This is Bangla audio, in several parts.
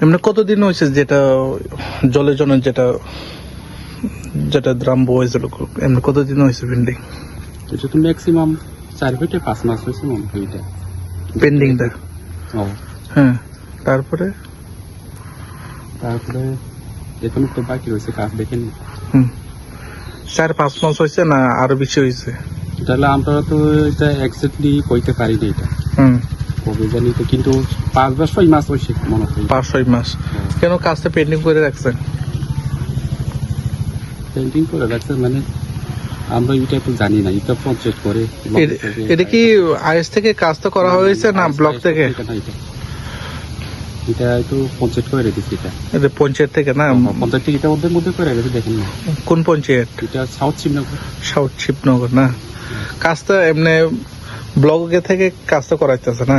এমনি কতদিন হয়েছে যেটা জলের জন্য যেটা যেটা দ্রাম হয়েছিল, এমনি কতদিন হয়েছে পেন্ডিং? এটা তো ম্যাক্সিমাম 4 থেকে 5 মাস হয়েছে মনে হয় এটা পেন্ডিংটা? ও হ্যাঁ, তারপরে এখনো তো বাকি রয়েছে, কাজ দেখেনি। 4-5 মাস হয়েছে না আরো বেশি হয়েছে? তাহলে আমরা তো এটা এক্স্যাক্টলি কইতে পারি না এটা কবে জানি তো, কিন্তু 5 বা 6 মাস হয়েছে মনে হয়। 5-6 মাস। কেন কাজটা পেন্ডিং করে রাখছেন? পেন্টিং করে রাখছে মানে আমরা এটা তো জানি না, এটা পঞ্চায়েত করে। এটা কি আইএস থেকে কাজটা করা হয়েছে না ব্লক থেকে? এটা একটু পঞ্চায়েত করে রেখেছি এটা। এটা পঞ্চায়েত থেকে না? পঞ্চায়েত থেকে এটা ওদের মধ্যে করে রেখেছি, দেখেন না। কোন পঞ্চায়েত? এটা সাউথ শিবনগর। সাউথ শিবনগর না? কাজটা এমনি ব্লকে থেকে কাজটা করাইতেছে না?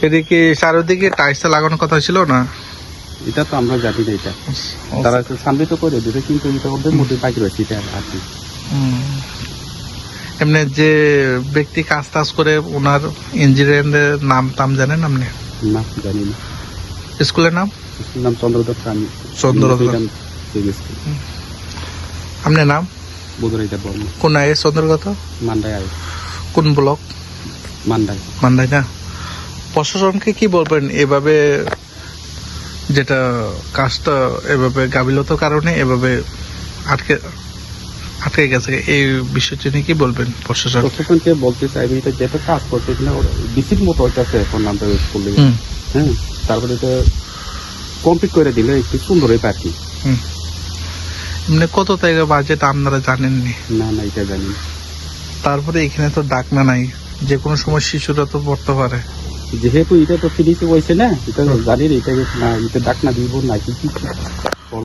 এদিকে চারিদিকে টাইলস লাগানোর কথা ছিল না? এটা তো আমরা জানি না, এটা তারা তো সামনে তো করে দেবে, কিন্তু এটা ওদের মধ্যে বাকি রয়েছে এটা আর কি। এমনি যে ব্যক্তি কাজ টাজ করে ওনার ইঞ্জিনিয়ারের নাম টাম জানেন আপনি? না, জানি না। স্কুলের নাম? নাম চন্দ্রদত্ত। আমি চন্দ্রদত্ত। আপনার নাম? বোধরাইটা বর্ণ। কোন আয়ে চন্দ্রদত্ত? মান্ডায় আয়। কোন ব্লক? মান্ডায়। মান্দাই না? প্রশাসনকে কি বলবেন এভাবে, যেটা কাজটা এভাবে গাফিলতির কারণে এভাবে আটকে গেছে, এই বিষয়টি নিয়ে কি বলবেন প্রশাসন? প্রশাসনকে বলতে চাইবে এটা যেটা কাজ করছে কিনা বিসির মতো হইতেছে এখন আমরা করলে। হ্যাঁ, তারপরে এটা কমপ্লিট করে দিলে একটু সুন্দর হয়ে পারছি। এমনি কত টাকা বাজেট আপনারা জানেননি? না না, এটা জানি না। তারপরে এখানে তো ডাকনা নাই, যে কোনো সময় শিশুরা তো পড়তে পারে। যেহেতু এটা তো ফিনিশে হয়েছে না, এটা জানি না, এটা না এটা ডাক না দিব না কি